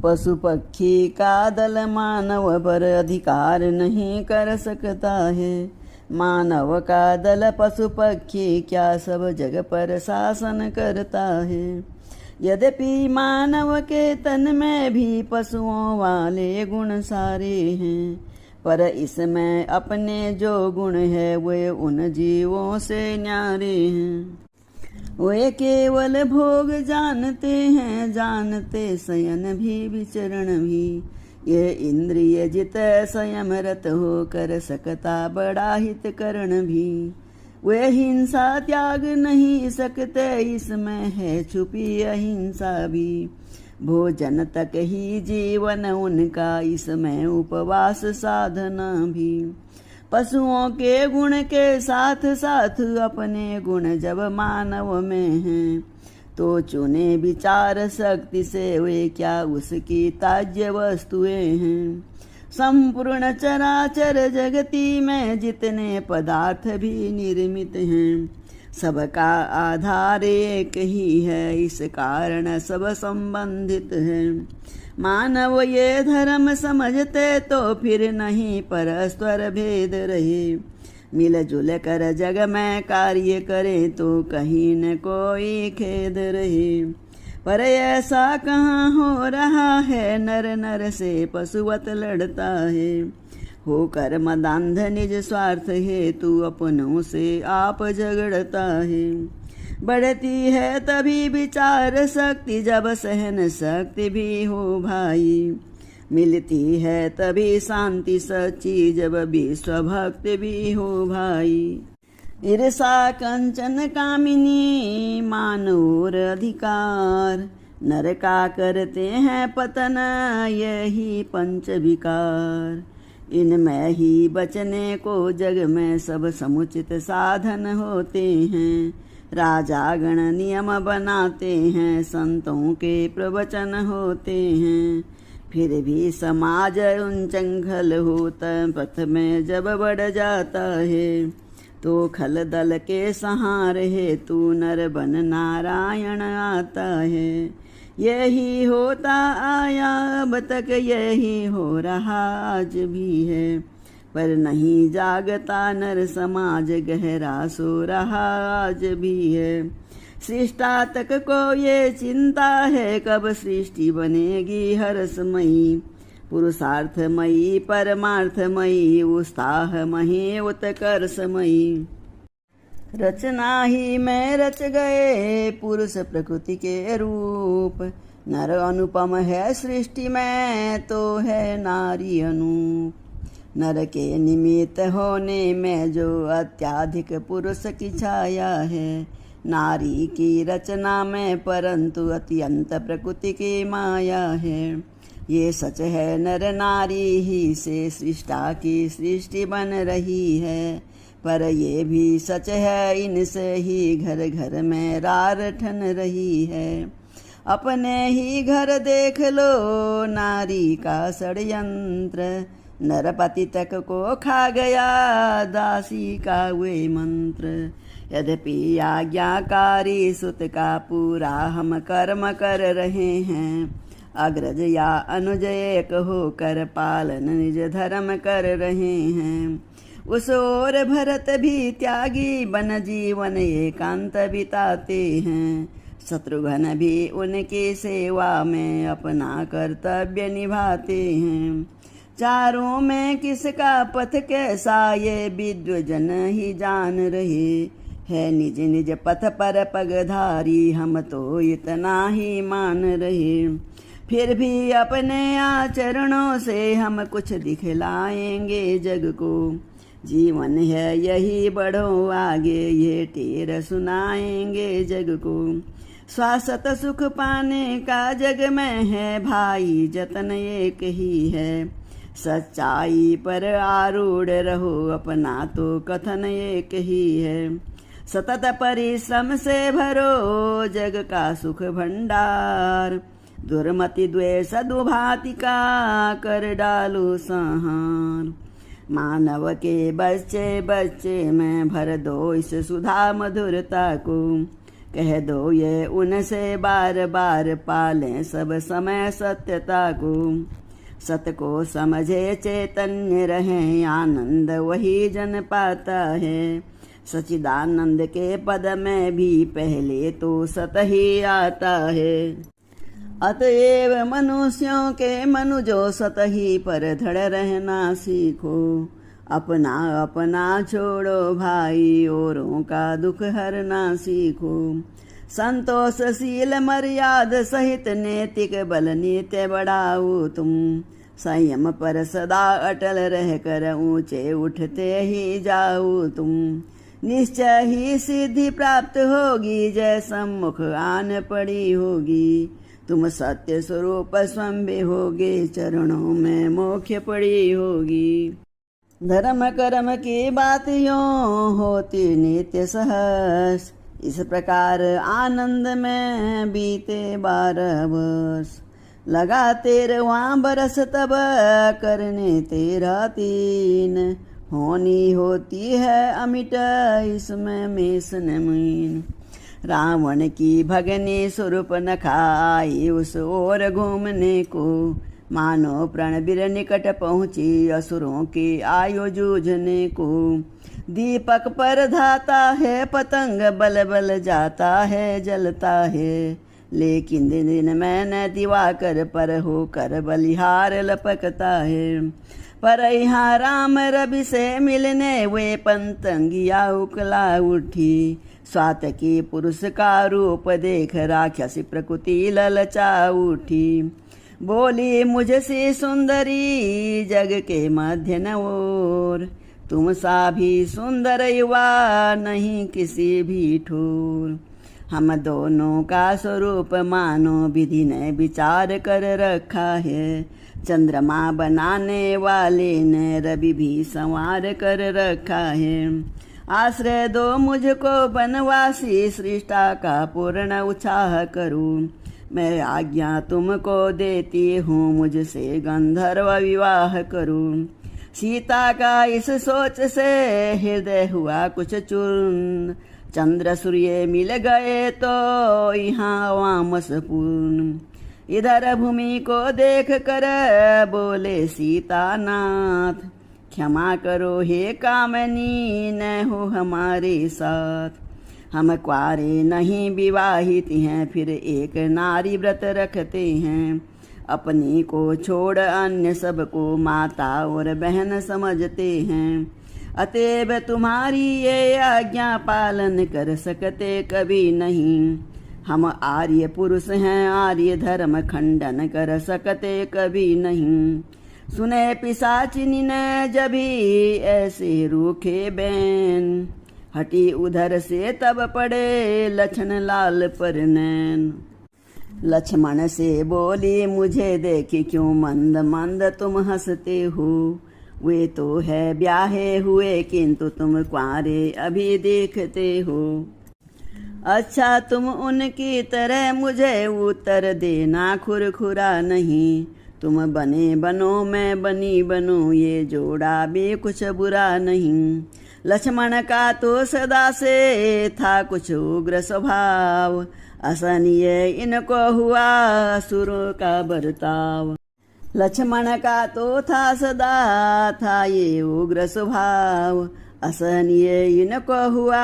पशु पक्षी का दल मानव पर अधिकार नहीं कर सकता है। मानव का दल पशु पक्षी क्या सब जग पर शासन करता है। यद्यपि मानव के तन में भी पशुओं वाले गुण सारे हैं, पर इसमें अपने जो गुण है वे उन जीवों से न्यारे हैं। वे केवल भोग जानते हैं, जानते शयन भी विचरण भी। ये इंद्रिय जित संयम रत हो कर सकता बड़ा हित करण भी। वे हिंसा त्याग नहीं सकते, इसमें है छुपी अहिंसा भी। भोजन तक ही जीवन उनका, इसमें उपवास साधना भी। पशुओं के गुण के साथ साथ अपने गुण जब मानव में हैं, तो चुने विचार शक्ति से वे क्या उसकी त्याज्य वस्तुएं हैं। संपूर्ण चराचर जगती में जितने पदार्थ भी निर्मित हैं, सबका आधार एक ही है, इस कारण सब संबंधित है। मानव ये धर्म समझते तो फिर नहीं परस्पर भेद रहे। मिलजुल कर जग में कार्य करे तो कहीं न कोई खेद रहे। पर ऐसा कहाँ हो रहा है, नर नर से पशुवत लड़ता है। होकर मदांध निज स्वार्थ हेतु अपनों से आप झगड़ता है। बढ़ती है तभी विचार शक्ति, जब सहन शक्ति भी हो भाई। मिलती है तभी शांति सच्ची, जब विश्व भक्ति भी हो भाई। ईर्षा कंचन कामिनी मानोर अधिकार, नर का करते हैं पतन यही पंच विकार। इनमें ही बचने को जग में सब समुचित साधन होते हैं। राजा गण नियम बनाते हैं, संतों के प्रवचन होते हैं। फिर भी समाज उच्चंखल होता, पथ में जब बढ़ जाता है, तो खल दल के सहारे हेतु नर बन नारायण आता है। यही होता आया अब तक, यही हो रहा आज भी है। पर नहीं जागता नर समाज, गहरा सो रहा आज भी है। सृष्टा तक को ये चिंता है, कब सृष्टि बनेगी हर्षमयी। पुरुषार्थमयी परमार्थमयी, उत्साहमयी उत्कर्षमयी। रचना ही में रच गए पुरुष प्रकृति के रूप। नर अनुपम है सृष्टि में, तो है नारी अनूप। नर के निमित्त होने में जो अत्याधिक पुरुष की छाया है, नारी की रचना में परंतु अत्यंत प्रकृति की माया है। ये सच है नर नारी ही से सृष्टा की सृष्टि बन रही है। पर ये भी सच है इनसे ही घर घर में रार ठन रही है। अपने ही घर देख लो नारी का षड्यंत्र, नरपति तक को खा गया दासी का वे मंत्र। यद्यपि आज्ञाकारी सुत का पूरा हम कर्म कर रहे हैं, अग्रज या अनुज एक होकर पालन निज धर्म कर रहे हैं। उस ओर भरत भी त्यागी बन जीवन एकांत बिताते हैं। शत्रुघ्न भी उनकी सेवा में अपना कर्तव्य निभाते हैं। चारों में किसका पथ कैसा ये विद्वजन ही जान रहे है। निज निज पथ पर पगधारी हम तो इतना ही मान रहे। फिर भी अपने आचरणों से हम कुछ दिखलाएंगे जग को। जीवन है यही बढ़ो आगे, ये टेर सुनाएंगे जग को। शाश्वत सुख पाने का जग में है भाई, जतन एक ही है। सच्चाई पर आरूढ़ रहो, अपना तो कथन एक ही है। सतत परिश्रम से भरो जग का सुख भंडार। दुर्मति द्वेष दुभाति का कर डालो संहार। मानव के बच्चे बच्चे में भर दो इस सुधा मधुरता को। कह दो ये उनसे बार बार, पालें सब समय सत्यता को। सत को समझे चैतन्य रहे, आनंद वही जन पाता है। सच्चिदानंद के पद में भी पहले तो सत ही आता है। अतएव मनुष्यों के मनुजो सत ही पर धड़ रहना सीखो। अपना अपना छोड़ो भाई, औरों का दुख हरना सीखो। संतोषशील मर्याद सहित नैतिक बल नित्य बढ़ाओ तुम। संयम पर सदा अटल रहकर ऊंचे उठते ही जाओ तुम। निश्चय ही सिद्धि प्राप्त होगी, जय सम्मुख आन पड़ी होगी। तुम सत्य स्वरूप स्वयं भी होगे, चरणों में मोक्ष पड़ी होगी। धर्म कर्म की बात यों होती नित्य सहस, इस प्रकार आनंद में बीते 12 वर्ष। लगा 13वां बरस तब करने 13 होनी होती है अमिट, इसमें मेष नमीन। रावण की भगनी स्वरूप नखा आई उस ओर घूमने को। मानो प्रणवीर निकट पहुंची, असुरों की आयु जूझने को। दीपक पर धाता है पतंग, बल बल जाता है जलता है। लेकिन दिन दिन मैंने दिवाकर पर होकर बलिहार लपकता है। पर यहाँ राम रवि से मिलने वे पंतंगिया उकला उठी। स्वात की पुरुष का रूप देख राक्षसी प्रकृति ललचा उठी। बोली मुझसे सुंदरी जग के मध्य न और, तुम सा भी सुंदर युवा नहीं किसी भी ठोर। हम दोनों का स्वरूप मानो विधि ने विचार कर रखा है। चंद्रमा बनाने वाले ने रवि भी संवार कर रखा है। आश्रय दो मुझको बनवासी, सृष्टा का पूर्ण उत्साह करूं। मैं आज्ञा तुमको देती हूँ, मुझसे गंधर्व विवाह करूं। सीता का इस सोच से हृदय हुआ कुछ चूर्ण। चंद्र सूर्य मिल गए तो यहाँ वामस पूर्ण। इधर भूमि को देख कर बोले सीतानाथ, क्षमा करो हे कामनी न हो हमारे साथ। हम कुआरे नहीं विवाहित हैं, फिर एक नारी व्रत रखते हैं। अपनी को छोड़ अन्य सबको माता और बहन समझते हैं। अतएव तुम्हारी ये आज्ञा पालन कर सकते कभी नहीं। हम आर्य पुरुष हैं, आर्य धर्म खंडन कर सकते कभी नहीं। सुने पिशाचिनी ने जभी ऐसे रूखे बैन, हटी उधर से तब पड़े लक्ष्मण लाल पर नैन। लक्ष्मण से बोली मुझे देखी क्यों मंद मंद तुम हंसते हो। वे तो है ब्याहे हुए किंतु तुम कुंवारे अभी देखते हो। अच्छा तुम उनकी तरह मुझे उत्तर देना खुरखुरा नहीं। तुम बने बनो मैं बनी बनूं, ये जोड़ा भी कुछ बुरा नहीं। लक्ष्मण का तो सदा से था कुछ उग्र स्वभाव, असहनीय इनको हुआ असुरों का बर्ताव। लक्ष्मण का तो था ये उग्र स्वभाव, असहनीय इनको हुआ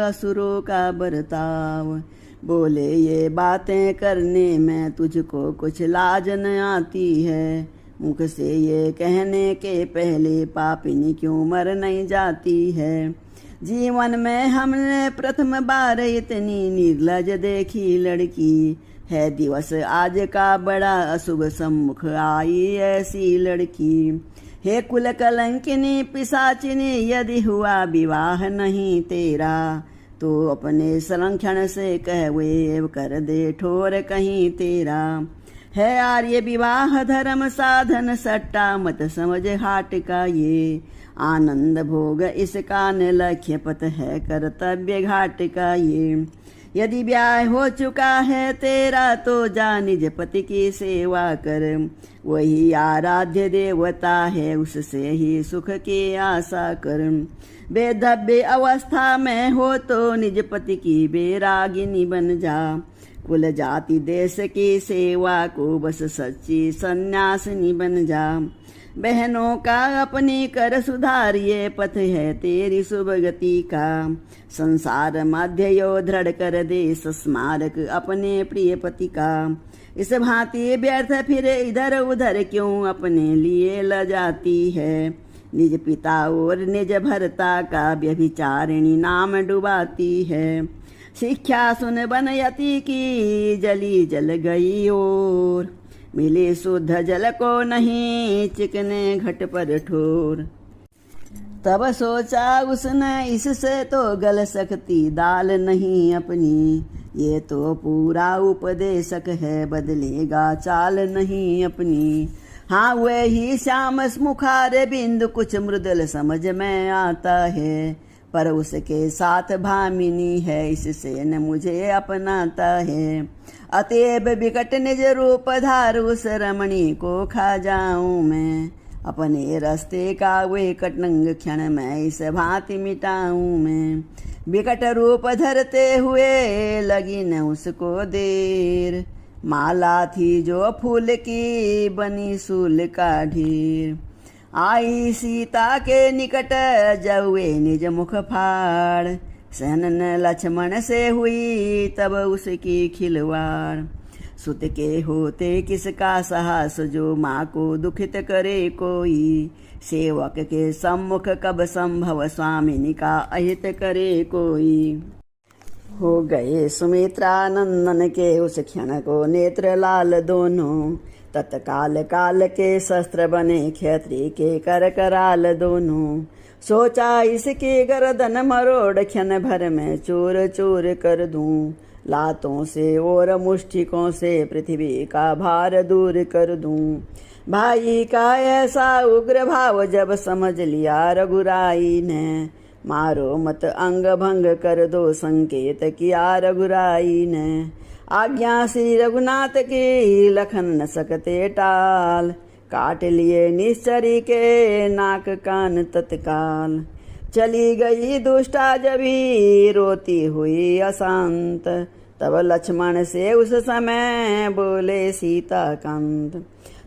असुरों का बर्ताव। बोले ये बातें करने में तुझको कुछ लाज न आती है। मुख से ये कहने के पहले पापिनी क्यों मर नहीं जाती है। जीवन में हमने प्रथम बार इतनी निर्लज देखी लड़की है। दिवस आज का बड़ा अशुभ सम्मुख आई ऐसी लड़की। हे कुल कलंकिनी पिशाचिनी, यदि हुआ विवाह नहीं तेरा, तो अपने संरक्षण से कह वे कर दे ठोर कहीं तेरा। है आर्य विवाह धर्म साधन, सट्टा मत समझ हाट का ये। आनंद भोग इसका न लक्ष्य पथ है कर्तव्य घाट का ये। यदि ब्याह हो चुका है तेरा तो जा निज पति की सेवा कर, वही आराध्य देवता है उससे ही सुख की आशा कर। बेधव्य अवस्था में हो तो निज पति की बैरागिनी बन जा, कुल जाति देश की सेवा को बस सच्ची सन्यासिनी बन जा। बहनों का अपनी कर सुधार ये पथ है तेरी शुभ गति का, संसार मध्य यो दृढ़ कर दे स्मारक अपने प्रिय पति का। इस भांति व्यर्थ फिरे इधर उधर क्यों अपने लिए लजाती है, निज पिता और निज भर्ता का व्यभिचारिणी नाम डुबाती है। शिक्षा सुन बनयति की जली जल गई और, मिले शुद्ध जल को नहीं चिकने घट पर ठोर। तब सोचा उसने इससे तो गल सकती दाल नहीं अपनी, ये तो पूरा उपदेशक है बदलेगा चाल नहीं अपनी। हाँ वही श्याम मुखार बिंदु कुछ मृदुल समझ में आता है, पर उसके साथ भामिनी है इससे न मुझे अपनाता है। अतएव विकट निज रूप धार उस रमणी को खा जाऊं मैं, अपने रास्ते का वे कटंग क्षण में इस भांति मिटाऊं मैं। विकट रूप धरते हुए लगी न उसको देर, माला थी जो फूल की बनी सूल का ढेर। आई सीता के निकट जवे निज मुख फाड़, सहनन लक्ष्मण से हुई तब उसकी खिलवाड़। सुत के होते किसका साहस जो माँ को दुखित करे कोई, सेवक के सम्मुख कब संभव स्वामिनी का अहित करे कोई। हो गए सुमित्रा नंदन के उस क्षण को नेत्र लाल दोनों, तत्काल काल के शस्त्र बने क्षत्रिय के कर कराल दोनों। सोचा इसके गर्दन मरोड़ क्षण भर में चूर चूर कर दूं, लातों से और मुष्टिकों से पृथ्वी का भार दूर कर दूं। भाई का ऐसा उग्र भाव जब समझ लिया रघुराई ने, मारो मत अंग भंग कर दो संकेत किया रघुराई ने। आज्ञा श्री रघुनाथ की लखन न सकते टाल, काट लिए निश्चरी के नाक कान तत्काल। चली गई दुष्टा जभी रोती हुई अशांत, तब लक्ष्मण से उस समय बोले सीताकांत।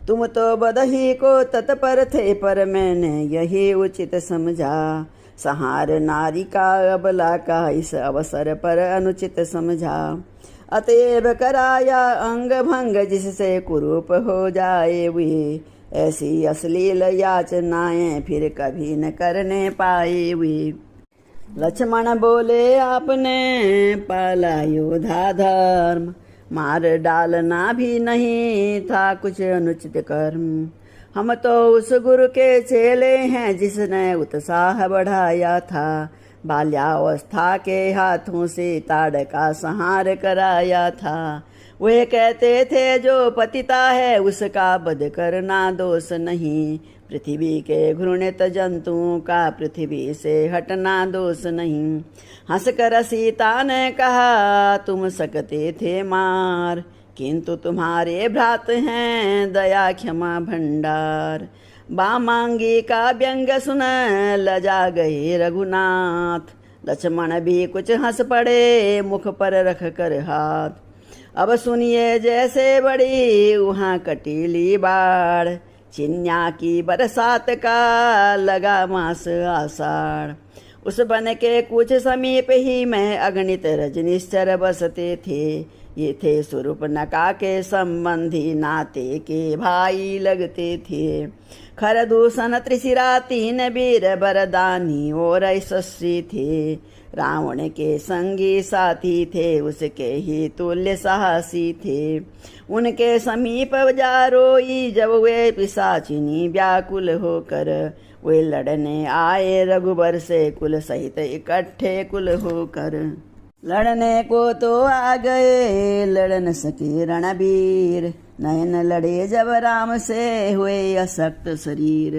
तुम तो बदही को तत्पर थे पर मैंने यही उचित समझा, संहार नारी का अबला का इस अवसर पर अनुचित समझा। अतएव कराया अंग भंग जिससे कुरूप हो जाए वे, ऐसी अश्लील याचनाएं फिर कभी न करने पाए वे। लक्ष्मण बोले आपने पाला योधा धर्म, मार डालना भी नहीं था कुछ अनुचित कर्म। हम तो उस गुरु के चेले हैं जिसने उत्साह बढ़ाया था, बाल्यावस्था के हाथों से ताड़ का संहार कराया था। वे कहते थे जो पतिता है उसका वध करना दोष नहीं, पृथ्वी के घृणित जंतुओं का पृथ्वी से हटना दोष नहीं। हंसकर सीता ने कहा तुम सकते थे मार, किंतु तुम्हारे भ्रात हैं दया क्षमा भंडार। बामांगी का व्यंग सुन लजा गए रघुनाथ, लक्ष्मण भी कुछ हंस पड़े मुख पर रख कर हाथ। अब सुनिए जैसे बड़ी वहाँ कटीली बाढ़, चिन्या की बरसात का लगा मास आषाढ़। उस बन के कुछ समीप ही में अगणित रजनिश्चर बसते थे, ये थे शूर्पणखा के संबंधी नाते के भाई लगते थे। खरदूषण त्रिशिरा तीन वीर बरदानी और यशस्वी थे, रावण के संगी साथी थे उसके ही तुल्य साहसी थे। उनके समीप जा रोई जब वे पिशाचिनी व्याकुल होकर, वे लड़ने आए रघुबर से कुल सहित इकट्ठे कुल होकर। लड़ने को तो आ गए लड़ न सके रणबीर, नयन लड़े जब राम से हुए अशक्त शरीर।